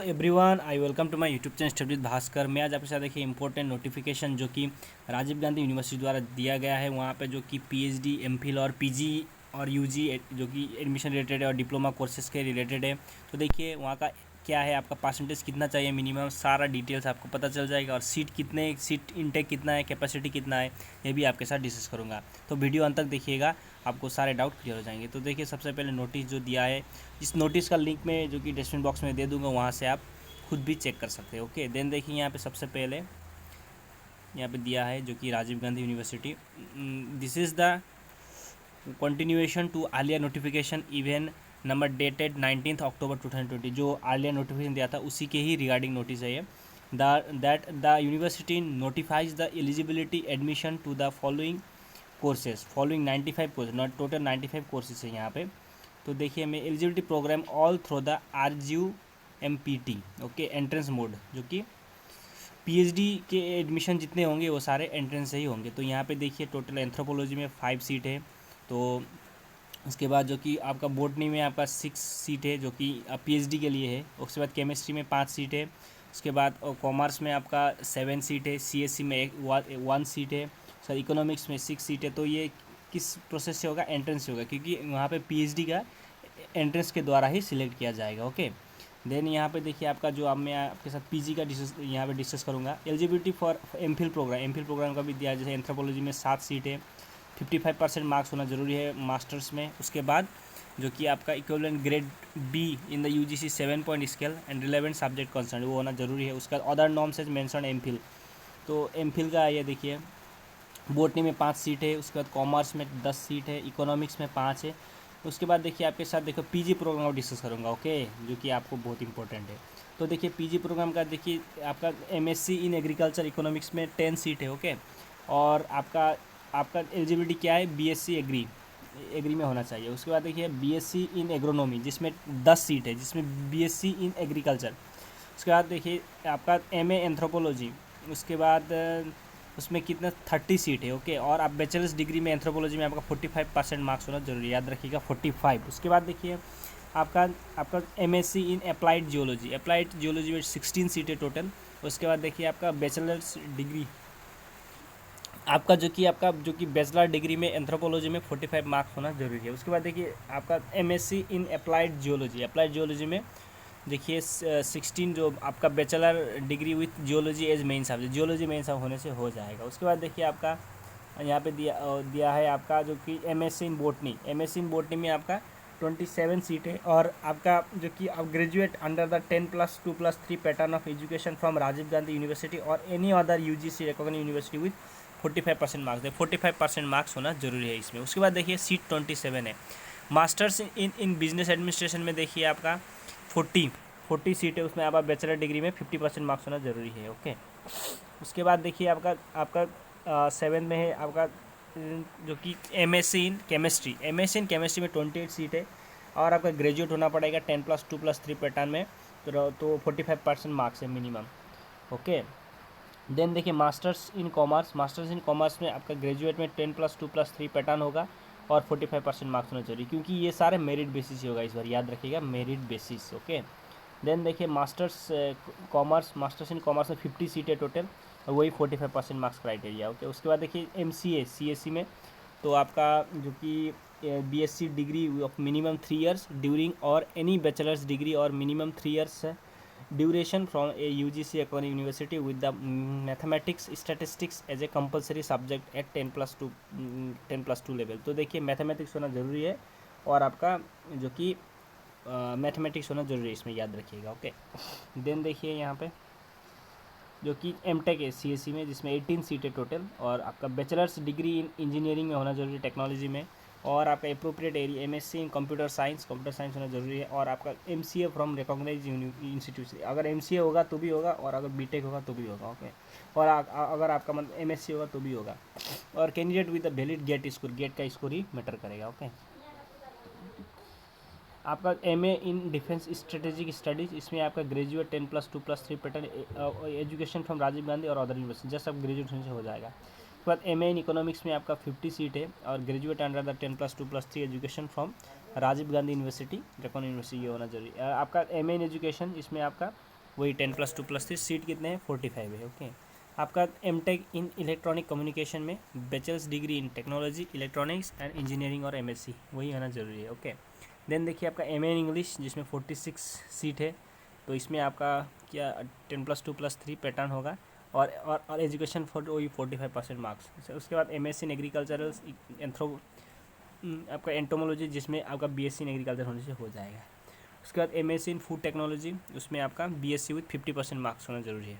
Everyone, I welcome to my YouTube channel study with Bhaskar. मैं आज आपके साथ देखिए इंपॉर्टेंट नोटिफिकेशन जो कि राजीव गांधी यूनिवर्सिटी द्वारा दिया गया है। वहाँ पे जो कि पीएचडी, एमफिल और पीजी और यूजी जो कि एडमिशन रिलेटेड है और डिप्लोमा कोर्सेज के रिलेटेड है। तो देखिए वहाँ का क्या है, आपका परसेंटेज कितना चाहिए मिनिमम, सारा डिटेल्स आपको पता चल जाएगा। और सीट इनटेक कितना है, कैपेसिटी कितना है, ये भी आपके साथ डिस्कस करूँगा। तो वीडियो अंत तक देखिएगा, आपको सारे डाउट क्लियर हो जाएंगे। तो देखिए सबसे पहले नोटिस जो दिया है, इस नोटिस का लिंक में जो कि डिस्क्रिप्शन बॉक्स में दे दूंगा, वहाँ से आप खुद भी चेक कर सकते हैं। ओके, देन देखिए यहाँ पे सबसे पहले यहाँ पे दिया है जो कि Rajiv Gandhi university, this is the continuation to earlier notification even number dated 19 October 2020। जो आलिया नोटिफिकेशन दिया था उसी के ही रिगार्डिंग नोटिस है ये। That the university notifies the eligibility admission to the following courses, following 95 courses, not total 95 courses है यहाँ पे। तो देखिए हमें eligibility program all through the RGUMPT, okay, entrance mode, जो कि पीएचडी के एडमिशन जितने होंगे वो सारे एंट्रेंस से ही होंगे। तो यहाँ पे देखिए टोटल एंथ्रोपोलॉजी में 5 सीट है। तो उसके बाद जो कि आपका बोटनी में आपका 6 सीट है जो कि पीएचडी के लिए है। उसके बाद केमिस्ट्री में 5 सीट है। उसके बाद कॉमर्स में आपका 7 सीट है। सीएससी में 1 सीट है। सर इकोनॉमिक्स में 6 सीट है। तो ये किस प्रोसेस से होगा? एंट्रेंस से होगा, क्योंकि वहाँ पे पीएचडी का एंट्रेंस के द्वारा ही सिलेक्ट किया जाएगा। ओके, देन यहाँ पे देखिए आपका जो अब मैं आपके साथ पीजी का यहाँ पे डिस्कस करूँगा। एलिजिबिलिटी फॉर एमफिल प्रोग्राम का भी दिया है। जैसे एंथ्रोपोलॉजी में 7 सीट है, 55% मार्क्स होना जरूरी है मास्टर्स में। उसके बाद जो कि आपका equivalent grade B in the UGC 7 point scale and relevant subject concern वो होना जरूरी है। उसका other norms as mention MPhil. तो एमफिल का ये देखिए बोटनी में 5 सीट है। उसके बाद कॉमर्स में 10 सीट है, इकोनॉमिक्स में 5 है। उसके बाद देखिए आपके साथ देखो पीजी प्रोग्राम को डिस्कस करूँगा, ओके, जो कि आपको बहुत इंपॉर्टेंट है। तो देखिए पीजी प्रोग्राम का देखिए आपका एमएससी इन एग्रीकल्चर इकोनॉमिक्स में 10 सीट है, ओके। और आपका एलिजिबिलिटी क्या है? बीएससी एग्री में होना चाहिए। उसके बाद देखिए बीएससी इन एग्रोनॉमी जिसमें 10 सीट है, जिसमें बीएससी इन एग्रीकल्चर। उसके बाद देखिए आपका एमए एंथ्रोपोलॉजी, उसके बाद उसमें कितना 30 सीट है, ओके। और आप बैचलर्स डिग्री में एंथ्रोपोलॉजी में आपका 45% मार्क्स होना जरूरी है, याद रखिएगा 45। उसके बाद देखिए आपका एमएससी इन अप्लाइड जियोलॉजी में 16 सीट है टोटल। उसके बाद देखिए आपका बैचलर्स डिग्री आपका जो कि बैचलर डिग्री में एंथ्रोपोलॉजी में 45 मार्क्स होना जरूरी है। उसके बाद देखिए आपका एमएससी इन अप्लाइड जियोलॉजी में देखिए 16 जो आपका bachelor degree with geology as main subject, geology main सब होने से हो जाएगा। उसके बाद देखिए आपका यहाँ पे दिया है आपका जो कि एमएससी इन बोटनी में आपका 27 सीट है। और आपका जो कि आप graduate under the 10+2+3 pattern of education from Rajiv Gandhi university और any other UGC recognised university with 45% marks है। 45% मार्क्स होना जरूरी है इसमें। उसके बाद देखिए सीट 27 है। मास्टर्स इन बिजनेस एडमिनिस्ट्रेशन में देखिए आपका 40 सीट है। उसमें आप बैचलर डिग्री में 50% मार्क्स होना जरूरी है, ओके। उसके बाद देखिए आपका 7 में है आपका जो कि एमएससी इन केमिस्ट्री में 28 सीट है। और आपका ग्रेजुएट होना पड़ेगा 10+2+3 पैटर्न में, तो 45% मार्क्स है मिनिमम, ओके। देन देखिए मास्टर्स इन कॉमर्स में आपका ग्रेजुएट में 10+2+3 पैटर्न होगा और 45% मार्क्स होना चाहिए, क्योंकि ये सारे मेरिट बेसिस ही होगा इस बार, याद रखिएगा मेरिट बेसिस, ओके। देन देखिए मास्टर्स इन कॉमर्स में 50 सीट है टोटल और वही 45% मार्क्स क्राइटेरिया, ओके। उसके बाद देखिए एमसीए सीएससी में तो आपका जो कि BSc degree of minimum 3 years during और एनी बैचलर्स डिग्री और minimum 3 years duration from a UGC economic university with the mathematics statistics as a compulsory subject at 10+2 level. तो देखिए मैथमेटिक्स होना ज़रूरी है और आपका जो कि मैथमेटिक्स होना जरूरी है इसमें, याद रखिएगा, ओके। देन देखिए यहाँ पे जो कि एमटेक है सीएससी में, जिसमें 18 सीट है टोटल। और आपका बैचलर्स डिग्री इन इंजीनियरिंग में होना जरूरी है, टेक्नोलॉजी में। और आपका appropriate area MSc in computer science होना जरूरी है। और आपका एमसीए फ्रॉम रिकॉग्नाइज्ड इंस्टीट्यूट, अगर एमसीए होगा तो भी होगा और अगर बीटेक होगा तो भी होगा, ओके। और अगर आपका मतलब एमएससी होगा तो भी होगा। और candidate with the valid GATE का स्कोर ही मैटर करेगा, ओके। आपका MA in defence strategic studies, इसमें आपका graduate 10+2+3 pattern education from Rajiv Gandhi और अदर यूनिवर्सिटी, जस्ट अब ग्रेजुएशन से हो जाएगा। उसके बाद एमए इन इकोनॉमिक्स में आपका 50 सीट है और graduate under the 10+2+3 education from Rajiv Gandhi university, रेकॉन यूनिवर्सिटी, ये होना जरूरी है। आपका एमए इन एजुकेशन, इसमें आपका वही 10+2+3 सीट कितने हैं 45 है। ओके, आपका एमटेक इन इलेक्ट्रॉनिक कम्युनिकेशन में bachelors degree in technology electronics and engineering और एमएससी वही होना ज़रूरी है। ओके, देन देखिए आपका एमए इन इंग्लिश जिसमें 46 सीट है, तो इसमें आपका क्या 10+2+3 पैटर्न होगा और एजुकेशन फॉर वही 45% मार्क्स। उसके बाद एमएससी इन एग्रीकल्चरल एंथ्रो आपका एंटोमोलॉजी जिसमें आपका बीएससी इन एग्रीकल्चर होने से हो जाएगा। उसके बाद एमएससी इन फूड टेक्नोलॉजी उसमें आपका बीएससी विथ 50% मार्क्स होना जरूरी है।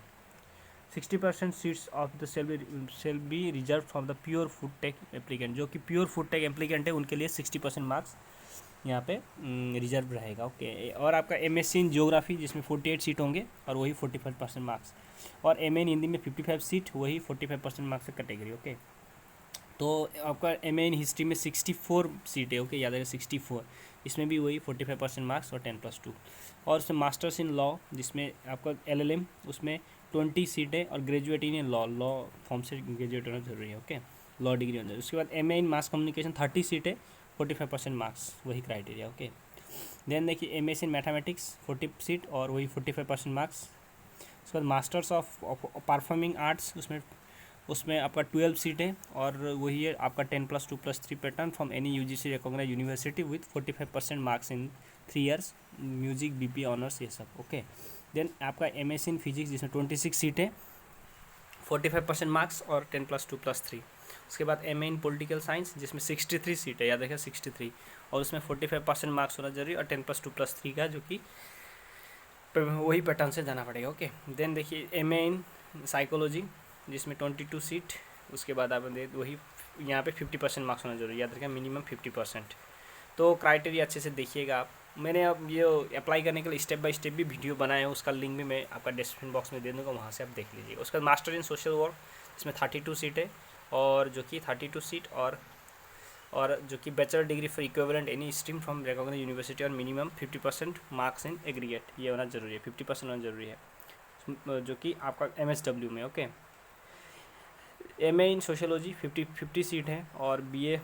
60% seats of the shall be reserve from the pure food tech applicant, जो कि प्योर फूड टेक एप्लीकेंट है उनके लिए 60% मार्क्स यहाँ पे रिजर्व रहेगा। ओके, और आपका एमएससी इन ज्योग्राफी जिसमें 48 सीट होंगे और वही 45% मार्क्स, और एमए इन हिंदी में 55 सीट वही 45% मार्क्स से कैटेगरी। ओके, तो आपका एमए इन हिस्ट्री में 64 सीट है। ओके, याद रखिए 64, इसमें भी वही 45% मार्क्स और 10+2। और उसमें मास्टर्स इन लॉ जिसमें आपका एलएलएम उसमें 20 सीट है, और ग्रेजुएट इन लॉ फॉर्म से ग्रेजुएट होना जरूरी है। ओके, लॉ डिग्री होना जरूरी। उसके बाद एमए इन मास कम्युनिकेशन 30 सीट है, 45% मार्क्स वही क्राइटेरिया। ओके, देन देखिए एमएससी इन मैथमेटिक्स 40 सीट और वही 45% मार्क्स। उसके बाद मास्टर्स ऑफ परफॉर्मिंग आर्ट्स उसमें आपका 12 सीट है और वही है आपका 10+2+3 pattern from any UGC recognised university with 45% marks in 3 years, music BP honours ये सब। ओके, देन आपका एमएससी इन फिजिक्स जिसमें 26 सीट है, 45% मार्क्स और 10+2+3। उसके बाद एमए इन पॉलिटिकल साइंस जिसमें 63 सीट है, याद रखिए 63, और उसमें 45% मार्क्स होना जरूरी और 10+2+3 का जो कि वही पैटर्न से जाना पड़ेगा। ओके, देन देखिए एमए इन साइकोलॉजी जिसमें 22 सीट, उसके बाद आप वही यहाँ पे 50% मार्क्स होना जरूरी, याद रखें मिनिमम 50%। तो क्राइटेरिया अच्छे से देखिएगा आप। मैंने अब ये अप्लाई करने के लिए स्टेप बाय स्टेप भी वीडियो बनाया है, उसका लिंक भी मैं आपका डिस्क्रिप्शन बॉक्स में दे दूँगा, वहाँ से आप देख लीजिएगा। उसका मास्टर इन सोशल वर्क इसमें 32 सीट है, और जो कि 32 सीट और जो कि bachelor degree for equivalent any stream from recognised university और मिनिमम 50% मार्क्स इन एग्रीगेट, ये होना जरूरी है, 50% होना जरूरी है, जो कि आपका MSW में। ओके, एमए इन सोशियोलॉजी 50 सीट है, और BA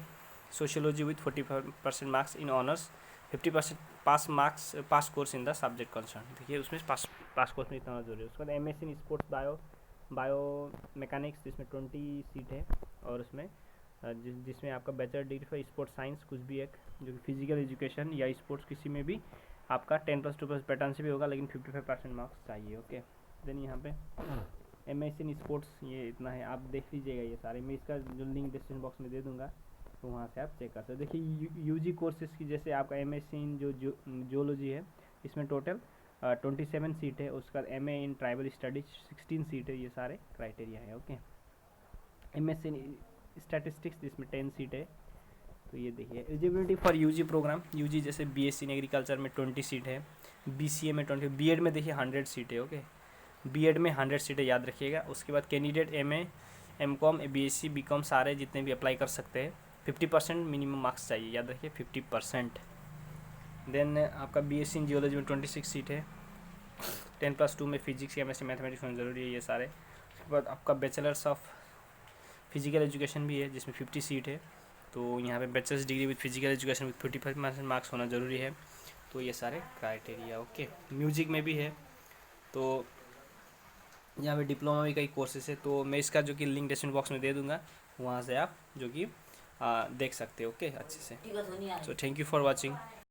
sociology with 45% marks in honours, 50% pass course in the subject concern. देखिए उसमें पास कोर्स में इतना जरूरी है। उसके बाद MSc in sports bio mechanics जिसमें 20 सीट है, और उसमें जिसमें आपका bachelor degree for sports science कुछ भी एक जो कि फिजिकल एजुकेशन या स्पोर्ट्स किसी में भी आपका 10+2+ पैटर्न से भी होगा, लेकिन 55% मार्क्स चाहिए। ओके, देन यहाँ पे एमएससी इन स्पोर्ट्स ये इतना है, आप देख लीजिएगा ये सारे, मैं इसका जो लिंक डिस्क्रिप्शन बॉक्स में दे दूँगा, तो वहाँ से आप चेक कर सकते हो। देखिए यूजी कोर्सेज की जैसे आपका एमएससी इन जो जियोलॉजी है इसमें टोटल 27 सीट है। उसका MA in tribal studies 16 seat है, ये सारे क्राइटेरिया है। ओके, एमएससी इन स्टैटिस्टिक्स जिसमें 10 सीट है। तो ये देखिए eligibility for UG program, UG जैसे बीएससी इन एग्रीकल्चर में 20 सीट है, बीसीए में 20, बीएड में देखिए 100 सीट है। ओके, बीएड में 100 सीटें याद रखिएगा। उसके बाद candidate MA MCom BSc BCom सारे जितने भी अप्लाई कर सकते हैं, 50% मिनिमम मार्क्स चाहिए, याद रखिए 50%। देन आपका बीएससी इन जियोलॉजी में 26 सीट है, 10+2 में फिजिक्स केमिस्ट्री मैथमेटिक्स होना जरूरी है, ये सारे। उसके बाद आपका बैचलर्स ऑफ फिजिकल एजुकेशन भी है जिसमें 50 सीट है, तो यहाँ पे bachelors degree with physical education with 45% marks होना ज़रूरी है। तो ये सारे क्राइटेरिया। ओके, म्यूजिक में भी है, तो यहाँ पे डिप्लोमा भी कई कोर्सेस है, तो मैं इसका जो कि लिंक डिस्क्रिप्शन बॉक्स में दे दूँगा, वहाँ से आप जो कि देख सकते हो। ओके, अच्छे से। So thank you for watching.